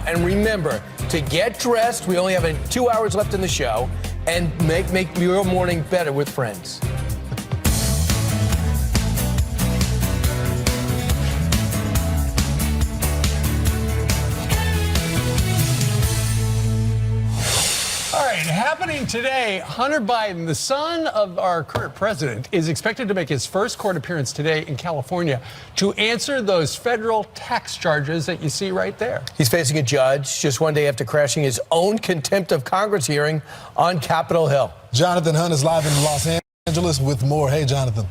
now. And remember to get dressed. We only have 2 hours left in the show. And make your morning better with friends. All right, happening today, Hunter Biden, the son of our current president, is expected to make his first court appearance today in California to answer those federal tax charges that you see right there. He's facing a judge just one day after crashing his own contempt of Congress hearing on Capitol Hill. Jonathan Hunt is live in Los Angeles with more. Hey, Jonathan.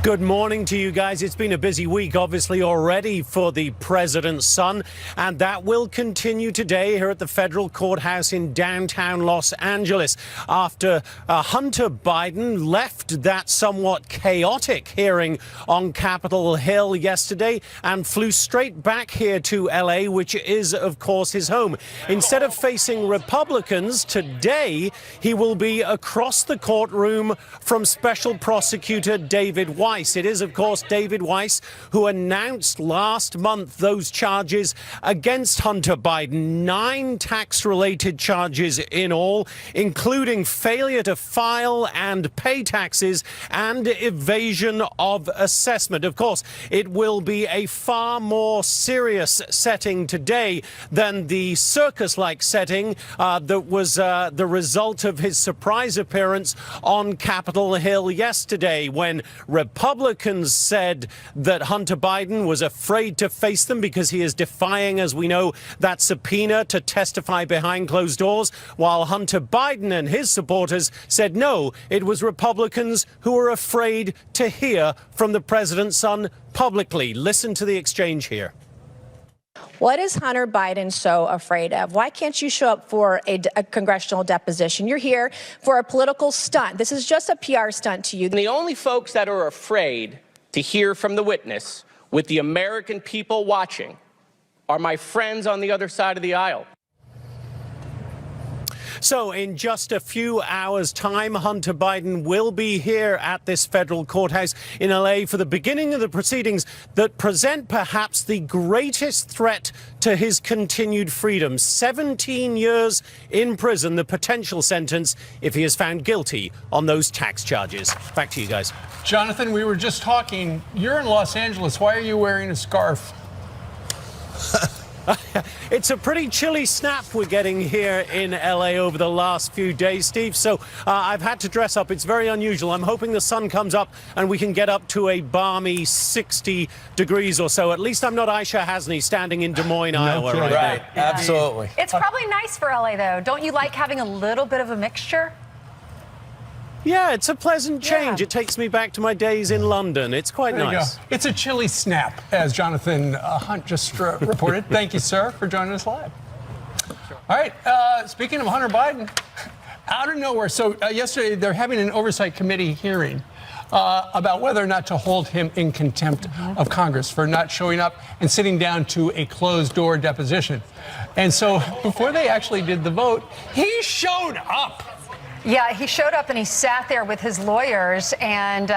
Good morning to you guys. It's been a busy week, obviously, already for the president's son, and that will continue today here at the federal courthouse in downtown Los Angeles after Hunter Biden left that somewhat chaotic hearing on Capitol Hill yesterday and flew straight back here to LA, which is, of course, his home. Instead of facing Republicans, today he will be across the courtroom from Special Prosecutor David Weiss. It is, of course, David Weiss who announced last month those charges against Hunter Biden, 9 tax-related charges in all, including failure to file and pay taxes and evasion of assessment. Of course, it will be a far more serious setting today than the circus-like setting that was the result of his surprise appearance on Capitol Hill yesterday, when Republicans said that Hunter Biden was afraid to face them because he is defying, as we know, that subpoena to testify behind closed doors, while Hunter Biden and his supporters said no, it was Republicans who were afraid to hear from the president's son publicly. Listen to the exchange here. What is Hunter Biden so afraid of? Why can't you show up for a congressional deposition? You're here for a political stunt. This is just a PR stunt to you. And the only folks that are afraid to hear from the witness with the American people watching are my friends on the other side of the aisle. So in just a few hours' time, Hunter Biden will be here at this federal courthouse in LA for the beginning of the proceedings that present perhaps the greatest threat to his continued freedom. 17 years in prison, the potential sentence if he is found guilty on those tax charges. Back to you guys. Jonathan, we were just talking. You're in Los Angeles. Why are you wearing a scarf? It's a pretty chilly snap we're getting here in LA over the last few days, Steve. So I've had to dress up. It's very unusual. I'm hoping the sun comes up and we can get up to a balmy 60 degrees or so. At least I'm not Aisha Hasney standing in Des Moines, Iowa. Right, absolutely. It's probably nice for LA, though. Don't you like having a little bit of a mixture? Yeah, it's a pleasant change. Yeah. It takes me back to my days in London. It's quite nice. It's a chilly snap, as Jonathan Hunt just reported. Thank you, sir, for joining us live. All right, speaking of Hunter Biden, out of nowhere. So yesterday, they're having an oversight committee hearing about whether or not to hold him in contempt of Congress for not showing up and sitting down to a closed-door deposition. And so before they actually did the vote, he showed up. Yeah, he showed up and he sat there with his lawyers, and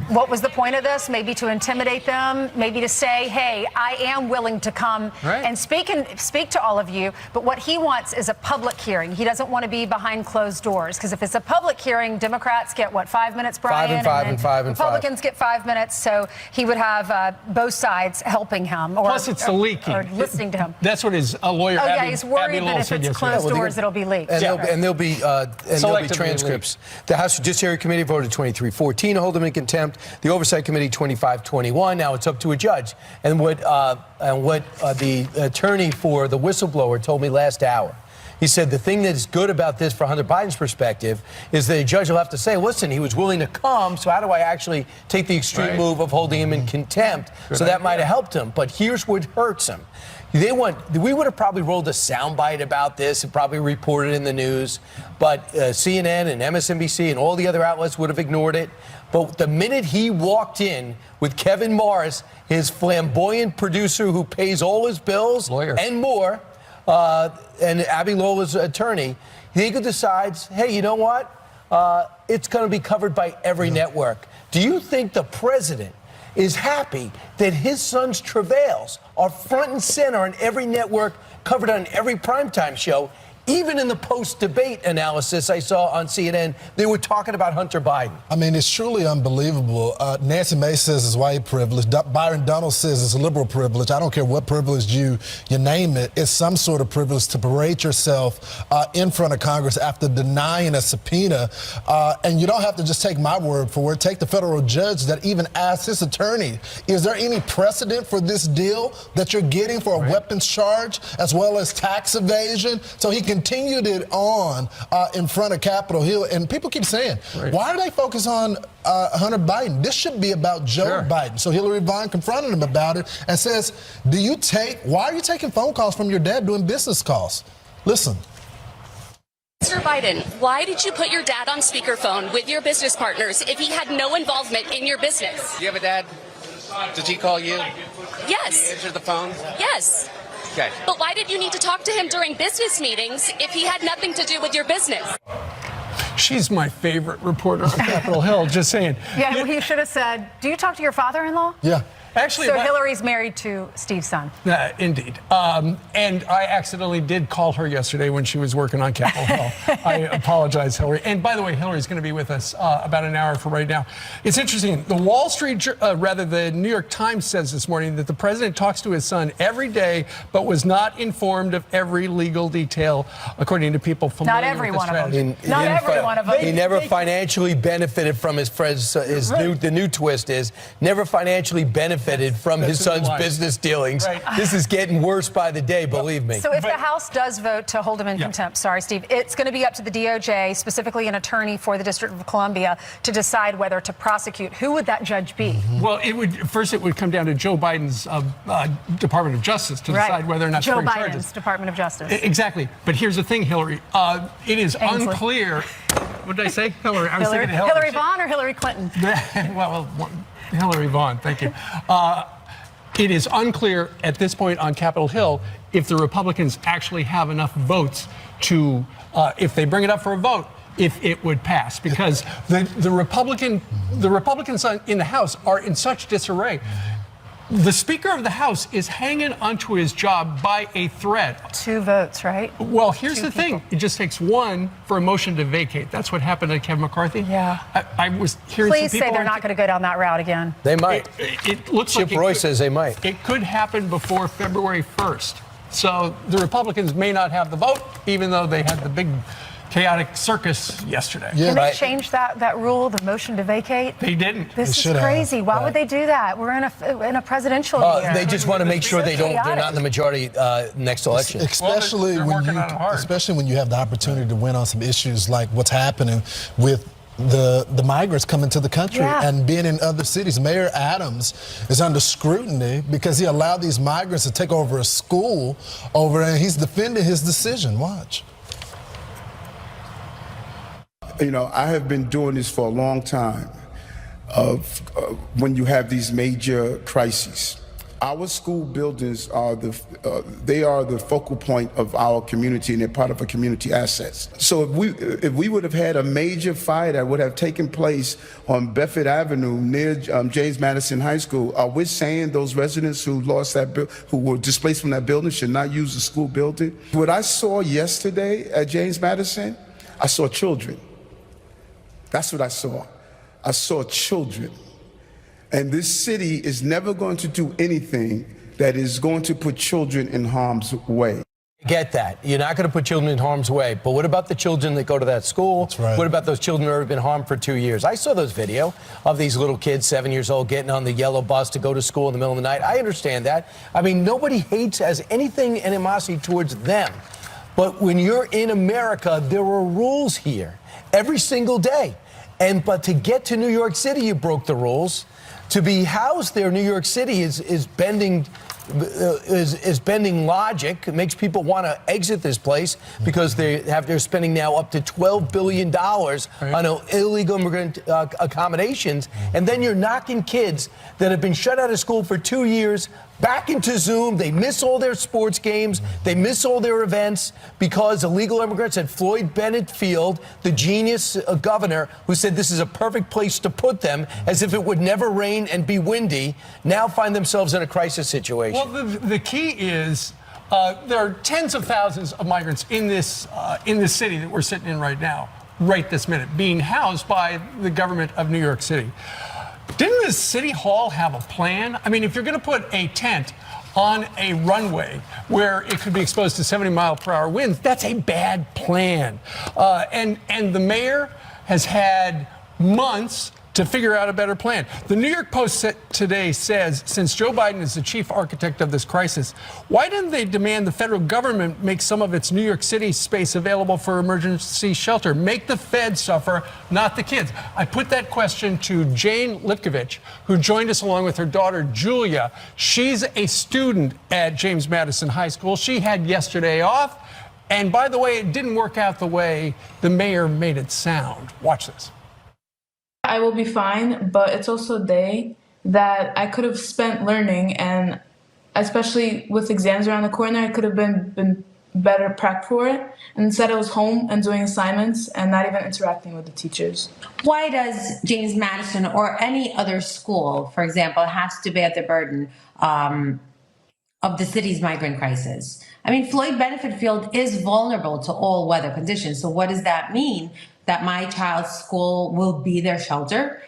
what was the point of this? Maybe to intimidate them, maybe to say, hey, I am willing to come and speak to all of you, but what he wants is a public hearing. He doesn't want to be behind closed doors, because if it's a public hearing, Democrats get, what, 5 minutes, Brian? 5 and 5 and 5. Republicans get 5 minutes, so he would have both sides helping him. Or, Plus, it's leaking. Or listening to him. That's what his lawyer, Oh, yeah, Abby, he's worried Abby that if it's closed doors, it'll be leaked. And there'll be transcripts. The House Judiciary Committee voted 23-14 to hold him in contempt. The Oversight Committee 25-21. Now it's up to a judge. And what the attorney for the whistleblower told me last hour, he said the thing that's good about this for Hunter Biden's perspective is the judge will have to say, listen, he was willing to come, so how do I actually take the extreme move of holding him in contempt? So that might have helped him. But here's what hurts him. We would have probably rolled a soundbite about this and probably reported in the news, but CNN and MSNBC and all the other outlets would have ignored it. But the minute he walked in with Kevin Morris, his flamboyant producer who pays all his bills and more, and Abby Lola's attorney, he decides, hey, you know what? It's going to be covered by every network. Do you think the president is happy that his son's travails are front and center on every network, covered on every primetime show. Even in the post-debate analysis I saw on CNN, they were talking about Hunter Biden. I mean, it's truly unbelievable. Nancy Mace says it's white privilege. Byron Donald says it's liberal privilege. I don't care what privilege you name it. It's some sort of privilege to parade yourself in front of Congress after denying a subpoena. And you don't have to just take my word for it. Take the federal judge that even asked his attorney, is there any precedent for this deal that you're getting for a weapons charge as well as tax evasion? So he continued it on in front of Capitol Hill. And people keep saying, why do they focus on Hunter Biden? This should be about Joe Biden. So Hillary Vaughn confronted him about it and says, why are you taking phone calls from your dad doing business calls? Listen. Mr. Biden, why did you put your dad on speakerphone with your business partners if he had no involvement in your business? Do you have a dad? Did he call you? Yes. Answer the phone? Yes. Okay. But why did you need to talk to him during business meetings if he had nothing to do with your business? She's my favorite reporter on Capitol Hill, just saying. Yeah, he should have said, do you talk to your father-in-law? Yeah. Actually, so Hillary's married to Steve's son. Indeed. And I accidentally did call her yesterday when she was working on Capitol Hill. I apologize, Hillary. And by the way, Hillary's going to be with us about an hour from right now. It's interesting. The the New York Times says this morning that the president talks to his son every day, but was not informed of every legal detail, according to people familiar Not every with one the of them. strategy. Not every one of them. He never financially benefited from his friend's, the new twist is, never financially benefited from his son's business dealings. This is getting worse by the day, believe me. So if the House does vote to hold him in contempt, sorry, Steve, it's going to be up to the DOJ, specifically an attorney for the District of Columbia, to decide whether to prosecute. Who would that judge be? Well, it would come down to Joe Biden's Department of Justice to decide whether or not to bring charges. Joe Biden's Department of Justice. Exactly. But here's the thing, Hillary. It is unclear. What did I say? Hillary. I was thinking Hillary. Hillary Vaughn or Hillary Clinton? well, Hillary Vaughn, thank you. It is unclear at this point on Capitol Hill if the Republicans actually have enough votes to, if they bring it up for a vote, if it would pass, because the Republicans in the House are in such disarray. The Speaker of the House is hanging onto his job by a thread. 2 votes, right? Well, here's the thing. It just takes 1 for a motion to vacate. That's what happened to Kevin McCarthy. Yeah. I was hearing Please some people say they're not going to go down that route again. They might. It looks Chip like Roy says they might. It could happen before February 1st. So the Republicans may not have the vote, even though they had the big chaotic circus yesterday. Yeah. Can they change that rule, the motion to vacate? They didn't. This is crazy. Why would they do that? We're in a presidential year. They just want to make sure they're not in the majority next election. Especially when you have the opportunity to win on some issues like what's happening with the migrants coming to the country and being in other cities. Mayor Adams is under scrutiny because he allowed these migrants to take over a school over, and he's defending his decision. Watch. You know, I have been doing this for a long time when you have these major crises. Our school buildings are the focal point of our community, and they're part of our community assets. So if we would have had a major fire that would have taken place on Bedford Avenue near James Madison High School, are we saying those residents who lost who were displaced from that building should not use the school building? What I saw yesterday at James Madison, I saw children. That's what I saw. I saw children. And this city is never going to do anything that is going to put children in harm's way. Get that. You're not going to put children in harm's way. But what about the children that go to that school? That's right. What about those children who have been harmed for 2 years? I saw those video of these little kids, 7 years old, getting on the yellow bus to go to school in the middle of the night. I understand that. I mean, nobody has anything animosity towards them. But when you're in America, there are rules here every single day. But to get to New York City, you broke the rules. To be housed there, New York City is bending logic. It makes people want to exit this place because they're spending now up to $12 billion on illegal immigrant accommodations. And then you're knocking kids that have been shut out of school for 2 years back into Zoom. They miss all their sports games. They miss all their events because illegal immigrants and Floyd Bennett Field, the genius governor who said this is a perfect place to put them, as if it would never rain and be windy, now find themselves in a crisis situation. Well, the key is there are tens of thousands of migrants in this city that we're sitting in right now, right this minute, being housed by the government of New York City. Didn't the city hall have a plan? I mean, if you're going to put a tent on a runway where it could be exposed to 70-mile-per-hour winds, that's a bad plan. And the mayor has had months to figure out a better plan. The New York Post today says, since Joe Biden is the chief architect of this crisis, why didn't they demand the federal government make some of its New York City space available for emergency shelter? Make the feds suffer, not the kids. I put that question to Jane Lipkovich, who joined us along with her daughter, Julia. She's a student at James Madison High School. She had yesterday off. And by the way, it didn't work out the way the mayor made it sound. Watch this. I will be fine, but it's also a day that I could have spent learning, and especially with exams around the corner, I could have been better prepped for it. And instead I was home and doing assignments and not even interacting with the teachers. Why does James Madison or any other school, for example, has to bear the burden of the city's migrant crisis? I mean, Floyd Bennett Field is vulnerable to all weather conditions. So what does that mean? That my child's school will be their shelter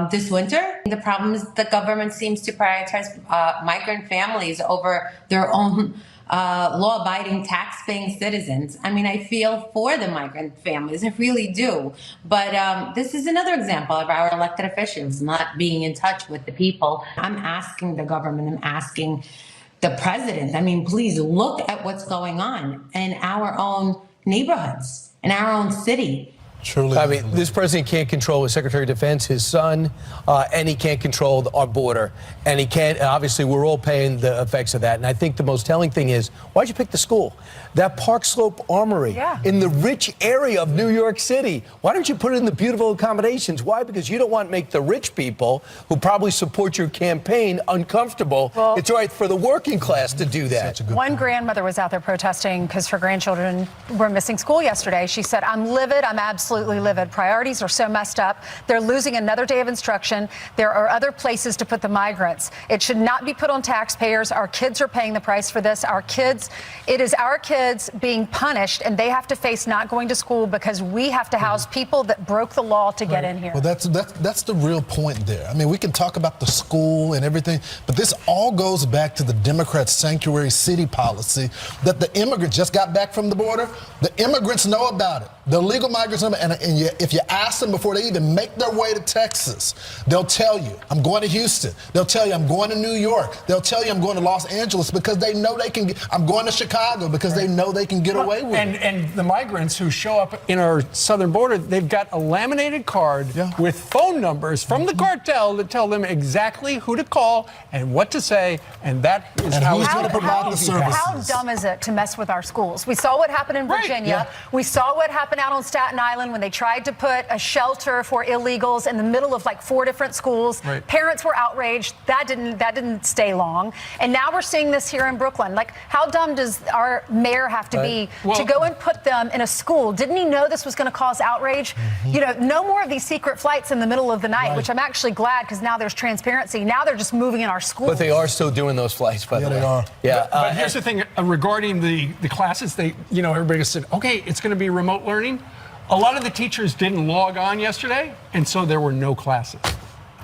this winter? The problem is the government seems to prioritize migrant families over their own law-abiding, tax-paying citizens. I mean, I feel for the migrant families, I really do. But this is another example of our elected officials not being in touch with the people. I'm asking the government, I'm asking the president, I mean, please look at what's going on in our own neighborhoods, in our own city. Truly. I mean, this president can't control his Secretary of Defense, his son, and he can't control our border. And he can't, obviously, we're all paying the effects of that. And I think the most telling thing is, why'd you pick the school? That Park Slope Armory in the rich area of New York City. Why don't you put it in the beautiful accommodations? Why? Because you don't want to make the rich people who probably support your campaign uncomfortable. Well, it's all right for the working class to do that. One grandmother was out there protesting because her grandchildren were missing school yesterday. She said, I'm livid. I'm absolutely livid. Priorities are so messed up. They're losing another day of instruction. There are other places to put the migrants. It should not be put on taxpayers. Our kids are paying the price for this. Our kids, it is our kids being punished, and they have to face not going to school because we have to house people that broke the law to get in here. Well, that's the real point there. I mean, we can talk about the school and everything, but this all goes back to the Democrats' sanctuary city policy that the immigrants just got back from the border. The immigrants know about it. The illegal migrants know about it. And if you ask them before they even make their way to Texas, they'll tell you, I'm going to Houston. They'll tell you, I'm going to New York. They'll tell you, I'm going to Los Angeles because they know they can. I'm going to Chicago because they know they can get away with it. And the migrants who show up in our southern border, they've got a laminated card with phone numbers from the cartel that tell them exactly who to call and what to say, and that is how who's going to provide the services. How dumb is it to mess with our schools? We saw what happened in Virginia. We saw what happened out on Staten Island when they tried to put a shelter for illegals in the middle of like 4 different schools. Parents were outraged. That didn't stay long. And now we're seeing this here in Brooklyn. Like, how dumb does our mayor have to be to go and put them in a school? Didn't he know this was going to cause outrage? You know, no more of these secret flights in the middle of the night, which I'm actually glad because now there's transparency. Now they're just moving in our schools. But they are still doing those flights, by the way. They are. Yeah. But here's the thing regarding the classes. Everybody said, okay, it's going to be remote learning. A lot of the teachers didn't log on yesterday, and so there were no classes.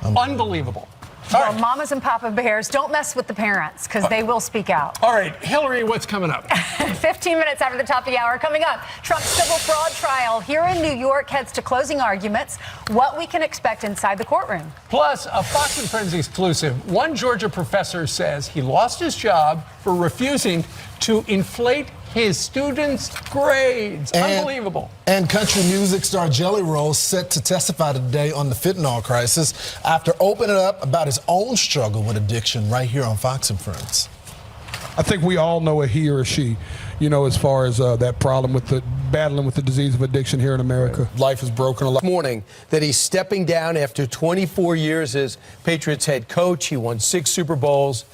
Unbelievable. Well, mamas and papa bears, don't mess with the parents because they will speak out. All right, Hillary, what's coming up? 15 minutes after the top of the hour. Coming up, Trump's civil fraud trial here in New York heads to closing arguments, what we can expect inside the courtroom. Plus, a Fox and Friends exclusive. One Georgia professor says he lost his job for refusing to inflate his students' grades. Unbelievable. And country music star Jelly Roll set to testify today on the fentanyl crisis after opening up about his own struggle with addiction right here on Fox and Friends. I think we all know a he or a she, as far as that problem with the battling with the disease of addiction here in America. Life is broken a lot. Morning that he's stepping down after 24 years as Patriots head coach. He won 6 Super Bowls.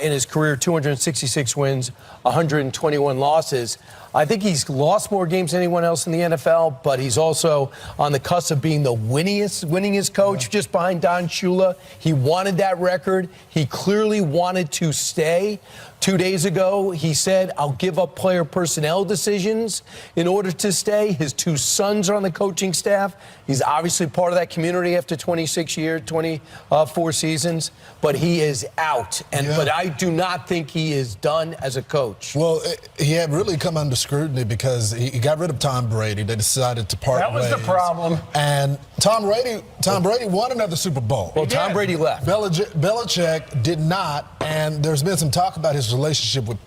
in his career, 266 wins, 121 losses. I think he's lost more games than anyone else in the NFL, but he's also on the cusp of being the winningest coach, just behind Don Shula. He wanted that record. He clearly wanted to stay. 2 days ago, he said, I'll give up player personnel decisions in order to stay. His 2 sons are on the coaching staff. He's obviously part of that community after 26 years, 24 seasons, but he is out. But I do not think he is done as a coach. Well, he had really come under scrutiny because he got rid of Tom Brady. They decided to part ways. That was the problem. And Tom Brady won another Super Bowl. Well, Tom Brady left. Belichick did not, and there's been some talk about his relationship with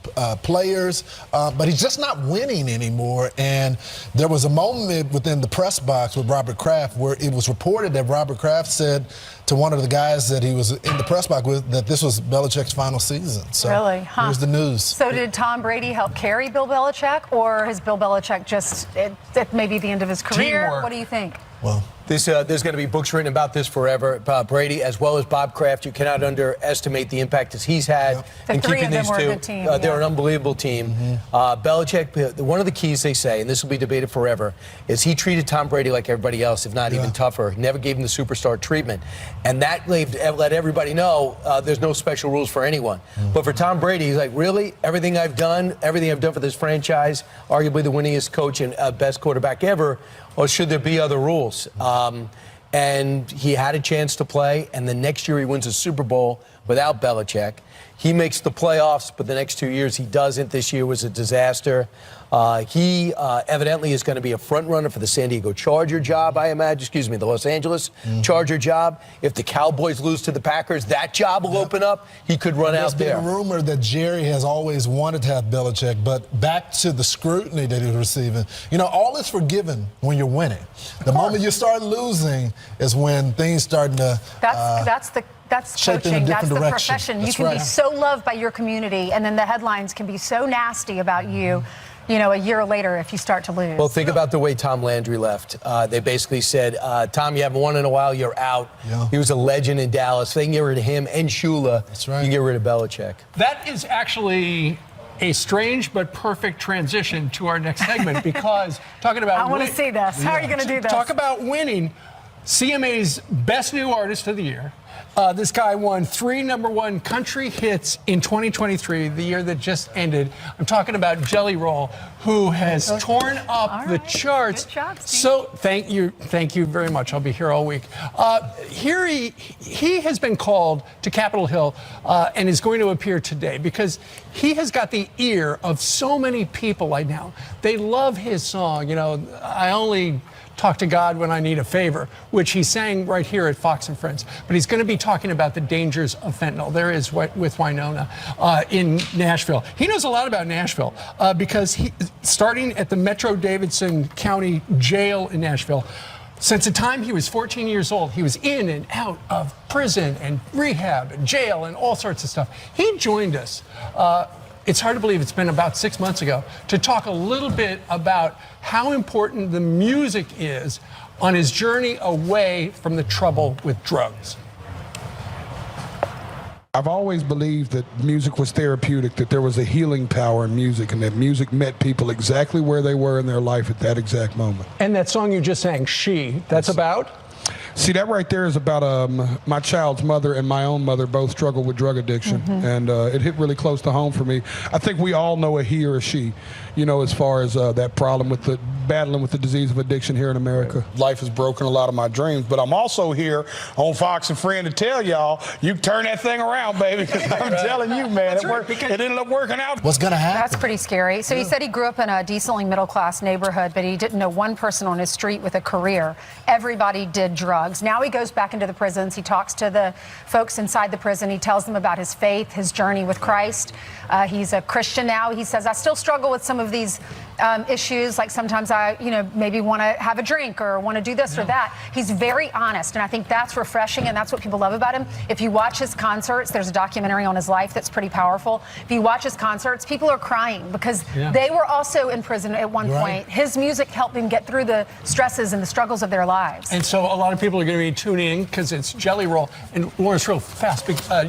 players, but he's just not winning anymore. And there was a moment within the press box with Robert Kraft where it was reported that Robert Kraft said to one of the guys that he was in the press box with that this was Belichick's final season. So really? Here's the news. So did Tom Brady help carry Bill Belichick, or has Bill Belichick just at maybe the end of his career? Teamwork. What do you think? Well, there's going to be books written about this forever. Brady, as well as Bob Kraft, you cannot underestimate the impact that he's had in keeping these 2. They're an unbelievable team. Belichick, one of the keys they say, and this will be debated forever, is he treated Tom Brady like everybody else, if not even tougher. He never gave him the superstar treatment. And that let everybody know there's no special rules for anyone. But for Tom Brady, he's like, really? Everything I've done for this franchise, arguably the winningest coach and best quarterback ever, or should there be other rules? And he had a chance to play, and the next year he wins a Super Bowl without Belichick. He makes the playoffs, but the next 2 years he doesn't. This year was a disaster. He evidently is going to be a front runner for the San Diego Charger job, I imagine. The Los Angeles Charger job. If the Cowboys lose to the Packers, that job will open up. He could run out there. There's been a rumor that Jerry has always wanted to have Belichick, but back to the scrutiny that he's receiving. You know, all is forgiven when you're winning. The moment you start losing is when things start to That's coaching. That's the profession. You can be so loved by your community, and then the headlines can be so nasty about you, a year later if you start to lose. Well, think about the way Tom Landry left. They basically said, Tom, you haven't won in a while, you're out. He was a legend in Dallas. They can get rid of him and Shula. That's right. You get rid of Belichick. That is actually a strange but perfect transition to our next segment because talking about I want to see this. How are you going to do this? Talk about winning. CMA's Best New Artist of the Year. This guy won 3 #1 country hits in 2023, the year that just ended. I'm talking about Jelly Roll, who has torn up the charts. Good job, Steve. So thank you very much. I'll be here all week. Here he has been called to Capitol Hill and is going to appear today because he has got the ear of so many people right now. They love his song. I only talk to God when I need a favor, which he sang right here at Fox and Friends. But he's going to be talking about the dangers of fentanyl. There is with Winona in Nashville. He knows a lot about Nashville because starting at the Metro-Davidson County Jail in Nashville, since the time he was 14 years old, he was in and out of prison and rehab and jail and all sorts of stuff. He joined us. It's hard to believe it's been about 6 months ago to talk a little bit about how important the music is on his journey away from the trouble with drugs. I've always believed that music was therapeutic, that there was a healing power in music, and that music met people exactly where they were in their life at that exact moment. And that song you just sang, She, that's about? See, that right there is about my child's mother and my own mother both struggled with drug addiction, and it hit really close to home for me. I think we all know a he or a she, as far as that problem with battling with the disease of addiction here in America. Life has broken a lot of my dreams, but I'm also here on Fox and Friends to tell y'all, you turn that thing around, baby, because I'm telling you, man, it ended up working out. What's going to happen? That's pretty scary. So he said he grew up in a decently middle-class neighborhood, but he didn't know one person on his street with a career. Everybody did drugs. Now he goes back into the prisons. He talks to the folks inside the prison. He tells them about his faith, his journey with Christ. He's a Christian now. He says, I still struggle with some of these issues, like sometimes I, maybe want to have a drink or want to do this or that. He's very honest, and I think that's refreshing, and that's what people love about him. If you watch his concerts, there's a documentary on his life that's pretty powerful. If you watch his concerts, people are crying because they were also in prison at one point. His music helped them get through the stresses and the struggles of their lives. And so a lot of people are going to be tuning in because it's Jelly Roll. And Lawrence, real fast,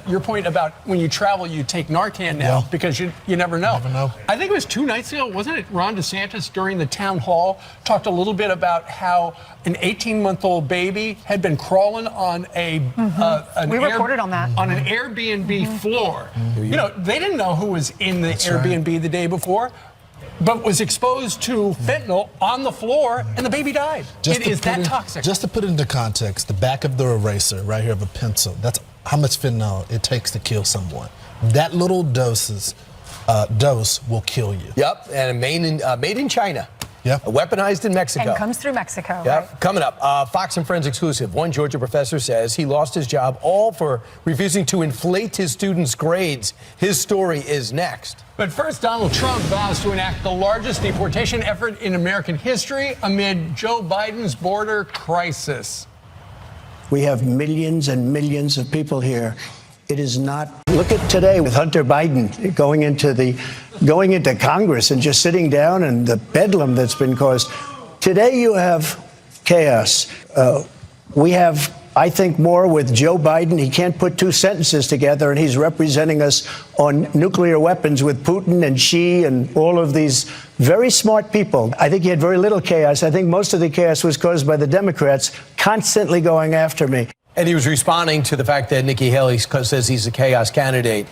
your point about when you travel, you take Narcan now because you never know. I think it was 2 nights ago, wasn't it? Ron DeSantis during the town hall talked a little bit about how an 18-month-old baby had been crawling on we reported on that. On an Airbnb floor. They didn't know who was in the Airbnb the day before, but was exposed to fentanyl on the floor, and the baby died. It is that toxic. Just to put it into context, the back of the eraser right here of a pencil, that's how much fentanyl it takes to kill someone. That little dose will kill you. Yep, and made in China. Yeah. Weaponized in Mexico. And comes through Mexico. Yeah. Right? Coming up, Fox and Friends exclusive. One Georgia professor says he lost his job all for refusing to inflate his students' grades. His story is next. But first, Donald Trump vows to enact the largest deportation effort in American history amid Joe Biden's border crisis. We have millions and millions of people here. It is not. Look at today with Hunter Biden going into Congress and just sitting down and the bedlam that's been caused. Today you have chaos. We have, I think, more with Joe Biden. He can't put 2 sentences together, and he's representing us on nuclear weapons with Putin and Xi and all of these very smart people. I think he had very little chaos. I think most of the chaos was caused by the Democrats constantly going after me. And he was responding to the fact that Nikki Haley says he's a chaos candidate.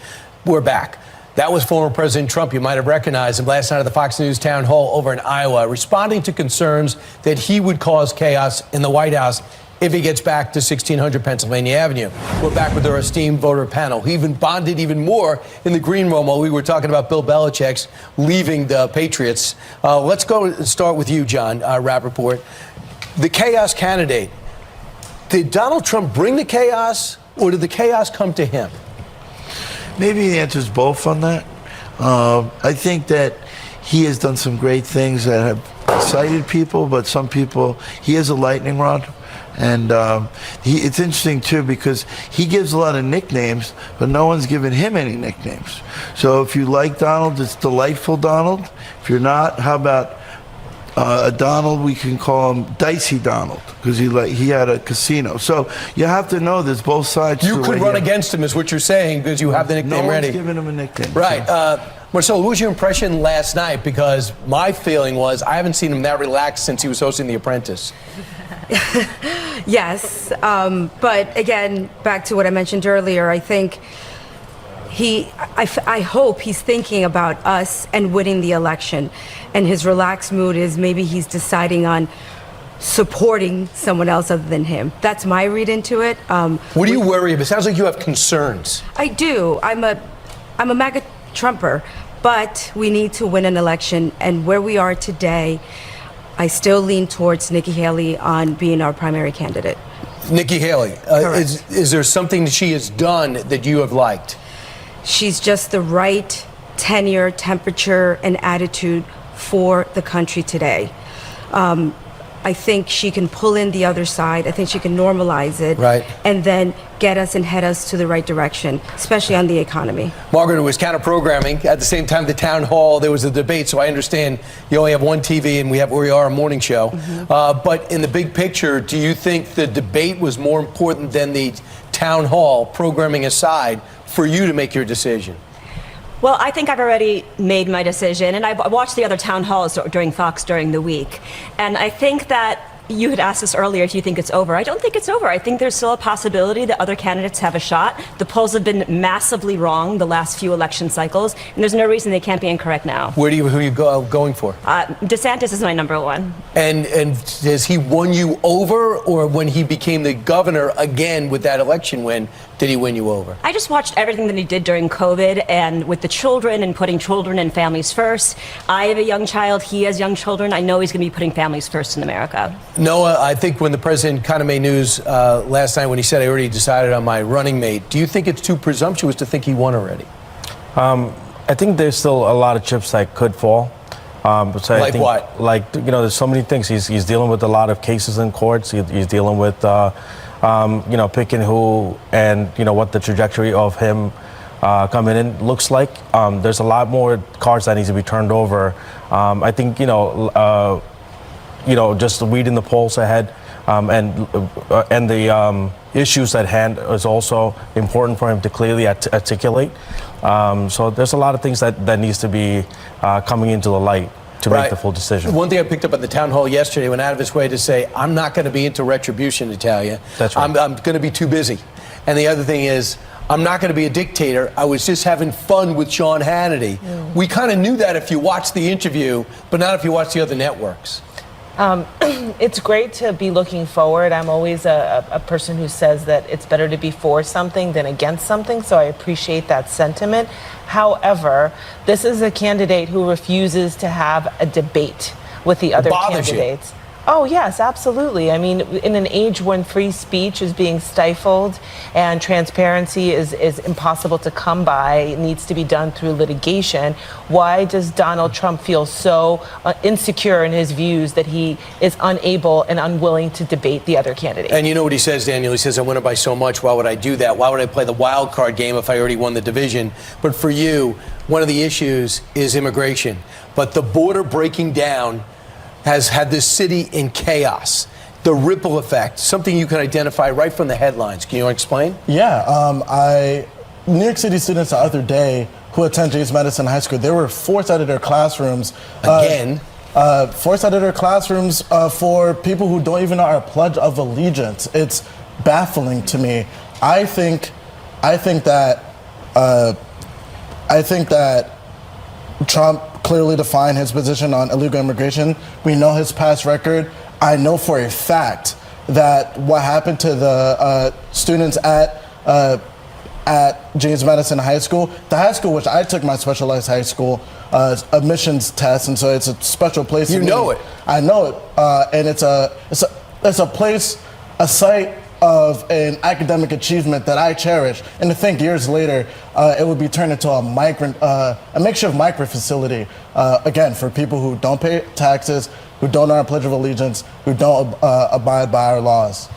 We're back. That was former President Trump. You might have recognized him last night at the Fox News town hall over in Iowa, responding to concerns that he would cause chaos in the White House if he gets back to 1600 Pennsylvania Avenue. We're back with our esteemed voter panel. He even bonded even more in the green room while we were talking about Bill Belichick's leaving the Patriots. Let's go and start with you, John Rappaport. The chaos candidate. Did Donald Trump bring the chaos, or did the chaos come to him? Maybe the answer is both on that. I think that he has done some great things that have excited people, but some people, he is a lightning rod. And it's interesting, too, because he gives a lot of nicknames, but no one's given him any nicknames. So if you like Donald, it's Delightful Donald. If you're not, how about Donald, we can call him Dicey Donald, because he had a casino. So you have to know there's both sides. You could run against him, is what you're saying, because you have the nickname ready. No one's given him a nickname. Right. Marcelo, what was your impression last night? Because my feeling was I haven't seen him that relaxed since he was hosting The Apprentice. Yes. But again, back to what I mentioned earlier, I think I hope he's thinking about us and winning the election. And his relaxed mood is maybe he's deciding on supporting someone else other than him. That's my read into it. What do you worry about? It sounds like you have concerns. I do. I'm a MAGA Trumper, but we need to win an election. And where we are today, I still lean towards Nikki Haley on being our primary candidate. Nikki Haley, is there something that she has done that you have liked? She's just the right tenure, temperature, and attitude for the country today. I think she can pull in the other side. I think she can normalize it, and then get us and head us to the right direction, especially on the economy. Margaret, it was counter-programming. At the same time, the town hall, there was a debate, so I understand you only have one TV and we are a morning show. But in the big picture, do you think the debate was more important than the town hall, programming aside, for you to make your decision? Well, I think I've already made my decision, and I've watched the other town halls during Fox during the week. And I think that you had asked us earlier if you think it's over. I don't think it's over. I think there's still a possibility that other candidates have a shot. The polls have been massively wrong the last few election cycles, and there's no reason they can't be incorrect now. Who are you going for? DeSantis is my number one. And has he won you over, or when he became the governor again with that election win, did he win you over? I just watched everything that he did during COVID and with the children and putting children and families first. I have a young child. He has young children. I know he's going to be putting families first in America. Noah, I think when the president kind of made news last night when he said, I already decided on my running mate, do you think it's too presumptuous to think he won already? I think there's still a lot of chips that could fall. So I think, what? Like, there's so many things. He's dealing with a lot of cases in courts. He's dealing with, picking who and, what the trajectory of him coming in looks like. There's a lot more cards that needs to be turned over. I think, just reading the polls ahead and the issues at hand is also important for him to clearly articulate. So there's a lot of things that needs to be coming into the light to make the full decision. One thing I picked up at the town hall yesterday, went out of his way to say, I'm not going to be into retribution, Natalia. That's right. I'm going to be too busy. And the other thing is, I'm not going to be a dictator. I was just having fun with Sean Hannity. We kind of knew that if you watched the interview, but not if you watched the other networks. It's great to be looking forward. I'm always a person who says that it's better to be for something than against something, so I appreciate that sentiment. However, this is a candidate who refuses to have a debate with the other candidates. Oh, yes, absolutely. I mean, in an age when free speech is being stifled and transparency is impossible to come by, it needs to be done through litigation, why does Donald Trump feel so insecure in his views that he is unable and unwilling to debate the other candidate? And you know what he says, Daniel? He says, I win it by so much. Why would I do that? Why would I play the wild card game if I already won the division? But for you, one of the issues is immigration. But the border breaking down has had this city in chaos. The ripple effect, something you can identify right from the headlines. Can you explain? Yeah, New York City students the other day who attend James Madison High School, they were forced out of their classrooms. Forced out of their classrooms for people who don't even know our Pledge of Allegiance. It's baffling to me. I think that Trump clearly defined his position on illegal immigration. We know his past record. I know for a fact that what happened to the students at James Madison High School, the high school which I took my specialized high school admissions test, and so it's a special place. You know it. I know it, and it's a place, a site of an academic achievement that I cherish, and to think years later it would be turned into a makeshift micro facility, again, for people who don't pay taxes, who don't know our Pledge of Allegiance, who don't abide by our laws.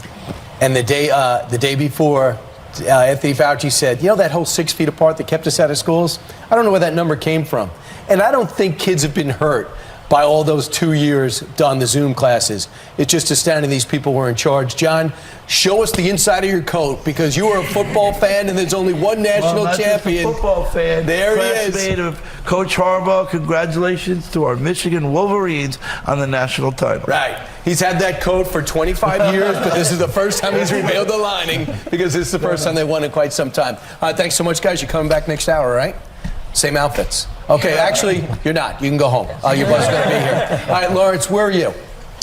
And the day before, Anthony Fauci said, that whole 6 feet apart that kept us out of schools, I don't know where that number came from. And I don't think kids have been hurt by all those 2 years on the Zoom classes. It's just astounding these people were in charge. John, show us the inside of your coat, because you are a football fan and there's only one national champion. Just a football fan. There he is. Classmate of Coach Harbaugh. Congratulations to our Michigan Wolverines on the national title. Right. He's had that coat for 25 years, but this is the first time he's revealed the lining, because this is the first time they won in quite some time. Thanks so much, guys. You're coming back next hour, right? Same outfits. Okay, actually, you're not. You can go home. Your buddy's going to be here. All right, Lawrence, where are you?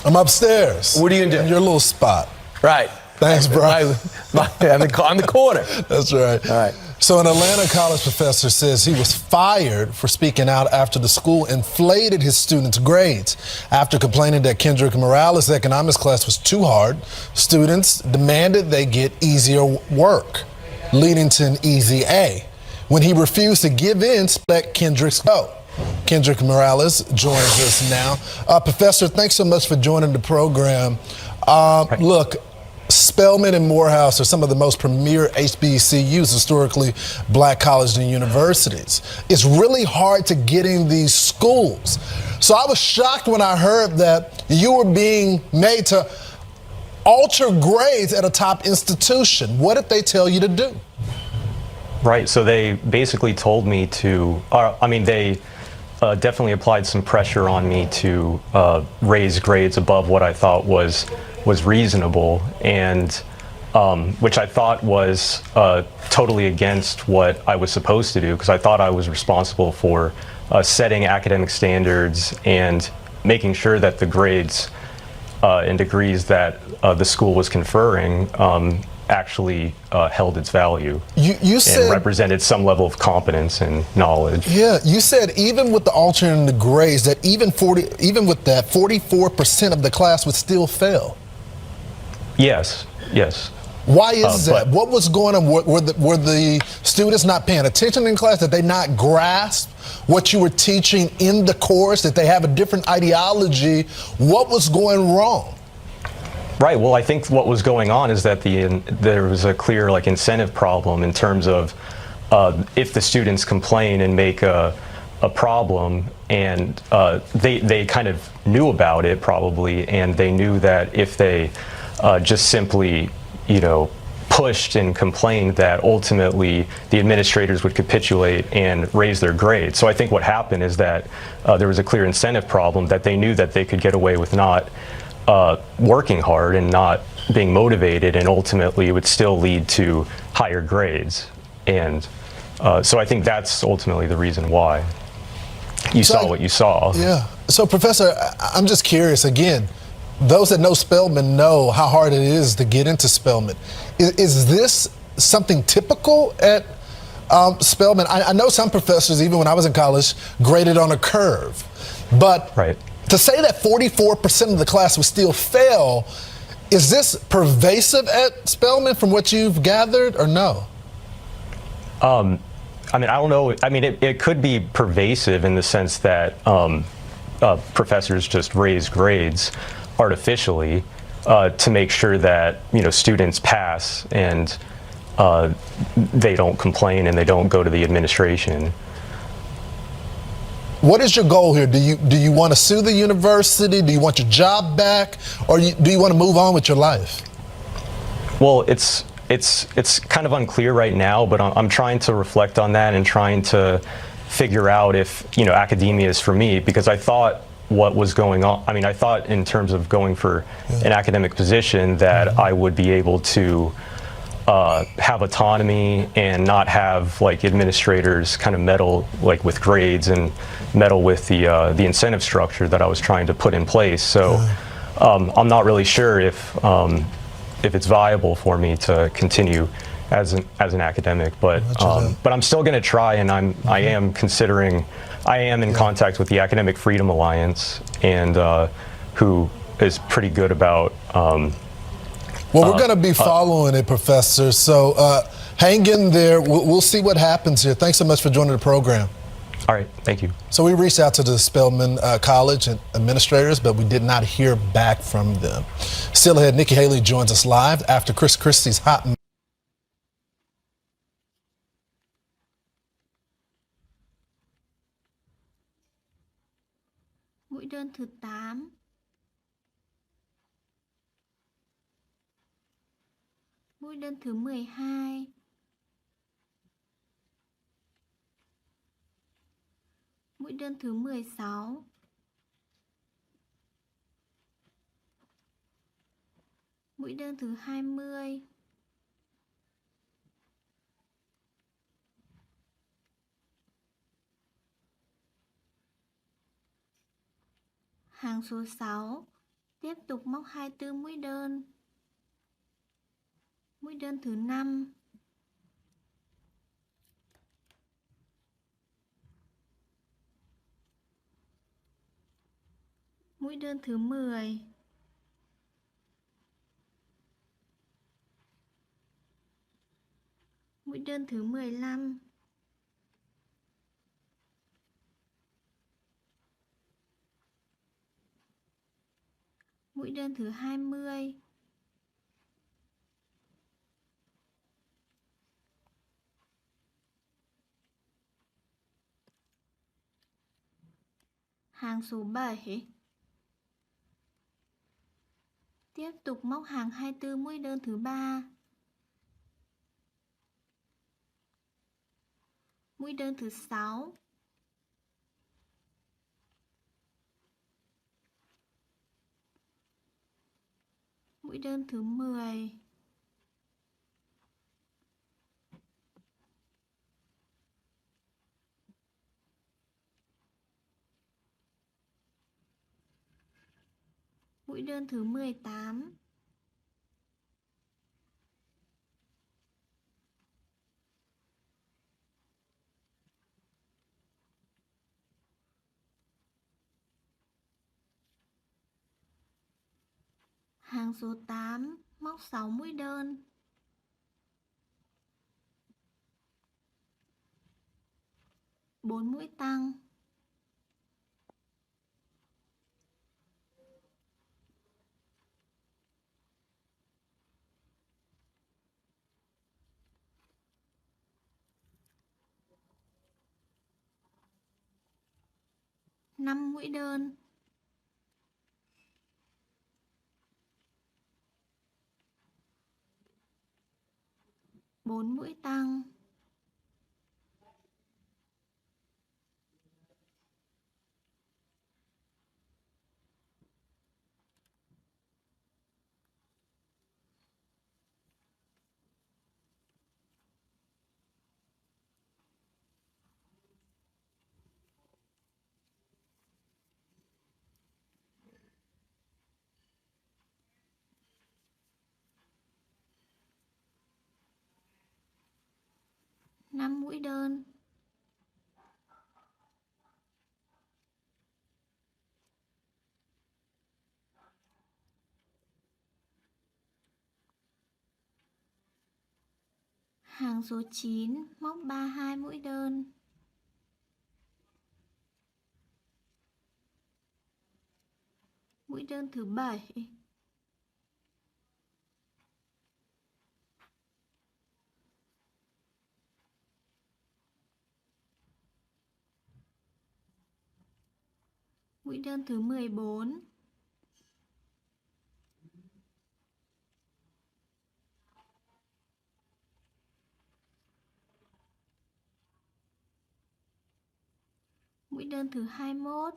I'm upstairs. What are you going to do? In your little spot. Right. Thanks, bro. On the corner. That's right. All right. So an Atlanta college professor says he was fired for speaking out after the school inflated his students' grades. After complaining that Kendrick Morales' economics class was too hard, students demanded they get easier work, leading to an easy A. When he refused to give in, let Kendrick's go. Kendrick Morales joins us now. Professor, thanks so much for joining the program. Look, Spelman and Morehouse are some of the most premier HBCUs, historically black colleges and universities. It's really hard to get in these schools. So I was shocked when I heard that you were being made to alter grades at a top institution. What did they tell you to do? Right, so they basically told me to, they definitely applied some pressure on me to raise grades above what I thought was reasonable, and which I thought was totally against what I was supposed to do, because I thought I was responsible for setting academic standards and making sure that the grades and degrees that the school was conferring actually held its value you said, and represented some level of competence and knowledge. Yeah, you said even with the altering the grades, that even with that 44% of the class would still fail. Yes. Why is that? What was going on? Were the students not paying attention in class? Did they not grasp what you were teaching in the course? Did they have a different ideology? What was going wrong? Right. Well, I think what was going on is that there was a clear incentive problem in terms of if the students complain and make a problem, and they kind of knew about it probably, and they knew that if they just simply pushed and complained, that ultimately the administrators would capitulate and raise their grades. So I think what happened is that there was a clear incentive problem, that they knew that they could get away with not working hard and not being motivated, and ultimately it would still lead to higher grades. And so I think that's ultimately the reason why you saw what you saw. Yeah. So, Professor, I'm just curious, again, those that know Spelman know how hard it is to get into Spelman. Is this something typical at Spelman? I know some professors, even when I was in college, graded on a curve. But to say that 44% of the class would still fail, is this pervasive at Spelman from what you've gathered, or no? I mean, I don't know. I mean, it could be pervasive in the sense that professors just raise grades artificially to make sure that students pass and they don't complain and they don't go to the administration. What is your goal here? Do you want to sue the university? Do you want your job back, or do you want to move on with your life? Well, it's kind of unclear right now, but I'm trying to reflect on that and trying to figure out if academia is for me, because I thought what was going on. I mean, I thought in terms of going for an academic position that I would be able to have autonomy and not have administrators kind of meddle with grades and meddle with the incentive structure that I was trying to put in place. So I'm not really sure if it's viable for me to continue as an academic, but I'm still going to try, and I am considering. I am in contact with the Academic Freedom Alliance, and who is pretty good about. Well, we're going to be following it, Professor. So hang in there. We'll see what happens here. Thanks so much for joining the program. All right, thank you. So we reached out to the Spelman College and administrators, but we did not hear back from them. Still ahead, Nikki Haley joins us live after Chris Christie's hot. Mũi đơn thứ 8. Mũi đơn thứ 12. Mũi đơn thứ 16. Mũi đơn thứ 20. Hàng số 6, tiếp tục móc 24 mũi đơn. Mũi đơn thứ 5. Mũi đơn thứ 10. Mũi đơn thứ 15. Mũi đơn thứ 20. Hàng số 7. Tiếp tục móc hàng 24 mũi đơn thứ 3. Mũi đơn thứ 6. Mũi đơn thứ 10. Mũi đơn thứ 18. Hàng số 8, móc 6 mũi đơn. 4 mũi tăng. Năm mũi đơn. Bốn mũi tăng. Năm mũi đơn. Hàng số 9 móc 32 mũi đơn. Mũi đơn thứ 7. Mũi đơn thứ 14. Mũi đơn thứ 21.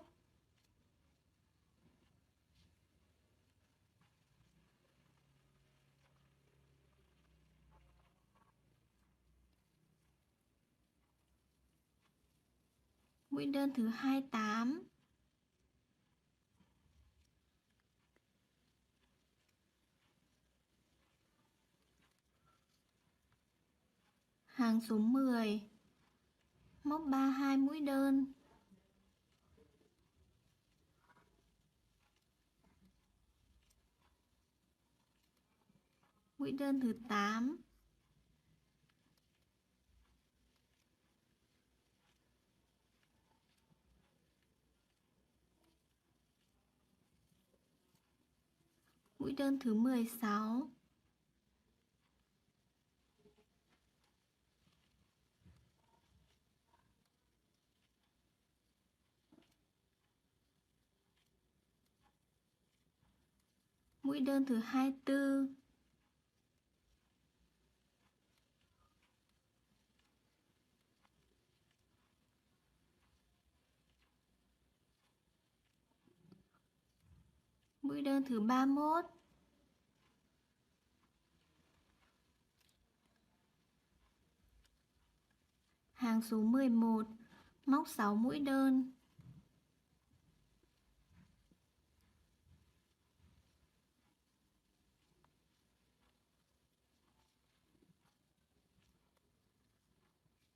Mũi đơn thứ 28. Hàng số 10 móc 32 mũi đơn. Mũi đơn thứ 8. Mũi đơn thứ 16. Mũi đơn thứ 24. Mũi đơn thứ 31. Hàng số 11 móc 6 mũi đơn.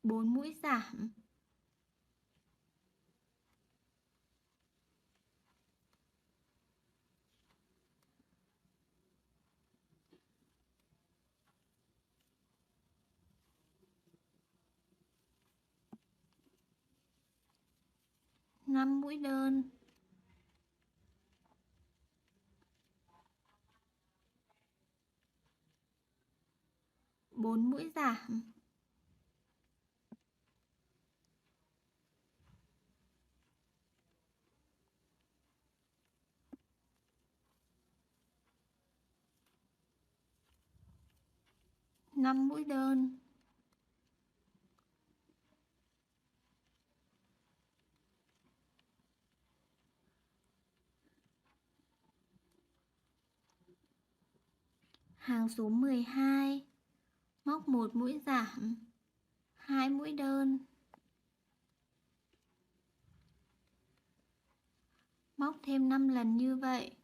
Bốn mũi giảm. Năm mũi đơn. Bốn mũi giảm. Năm mũi đơn. Hàng số 12 móc 1 mũi giảm, 2 mũi đơn. Móc thêm 5 lần như vậy.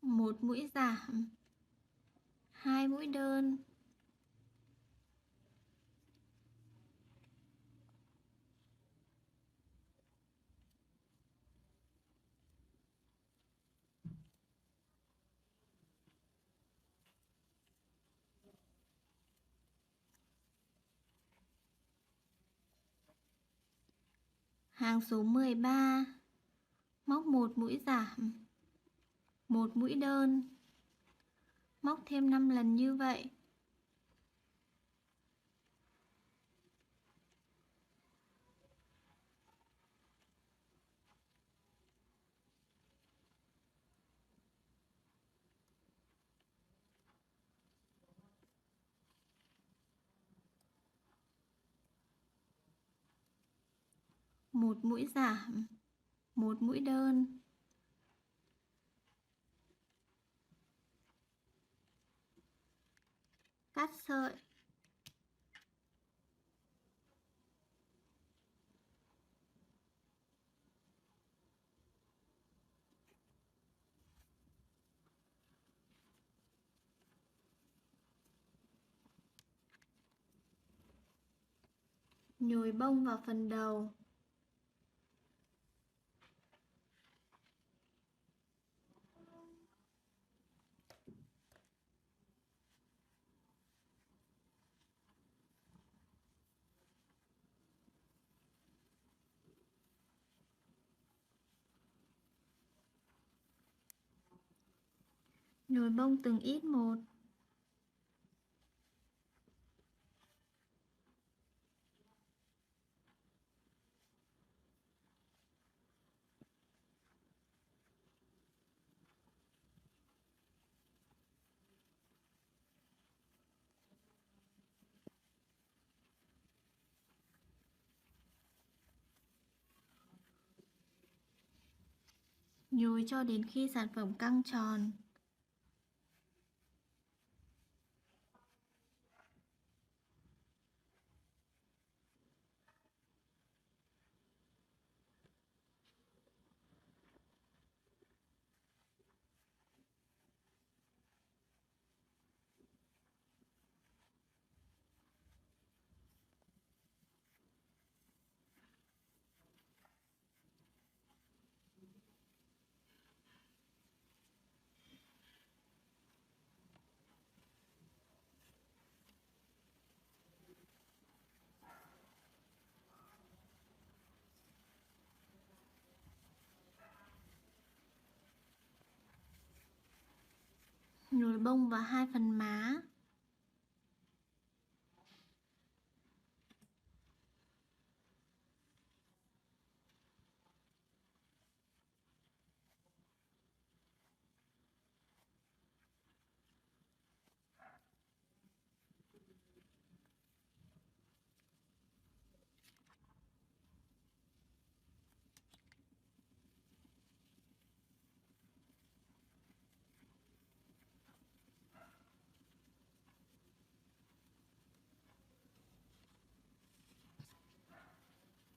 Một mũi giảm, 2 mũi đơn. Hàng số 13. Móc một mũi giảm, một mũi đơn. Móc thêm 5 lần như vậy. Một mũi giảm, một mũi đơn. Cắt sợi. Nhồi bông vào phần đầu. Nhồi bông từng ít một. Nhồi cho đến khi sản phẩm căng tròn. Nhồi bông vào hai phần má.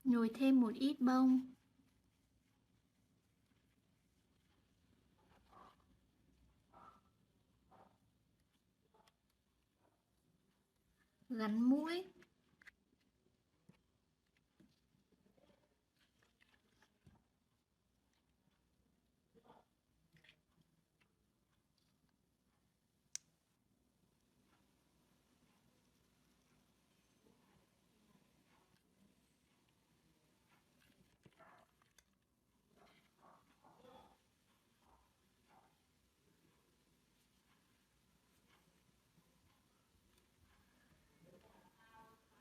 Nhồi thêm một ít bông. Gắn mũi.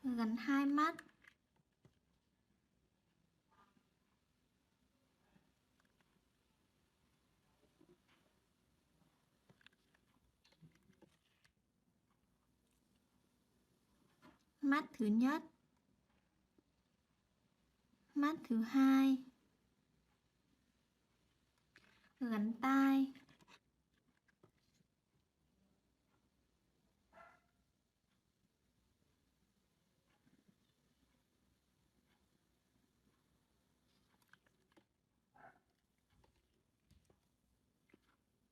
Gắn hai mắt. Mắt thứ nhất. Mắt thứ hai. Gắn tai.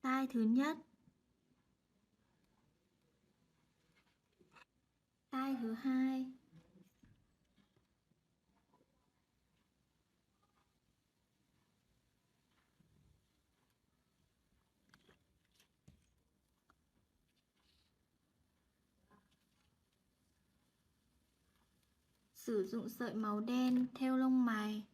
Tai thứ nhất. Tai thứ hai. Sử dụng sợi màu đen thêu lông mày.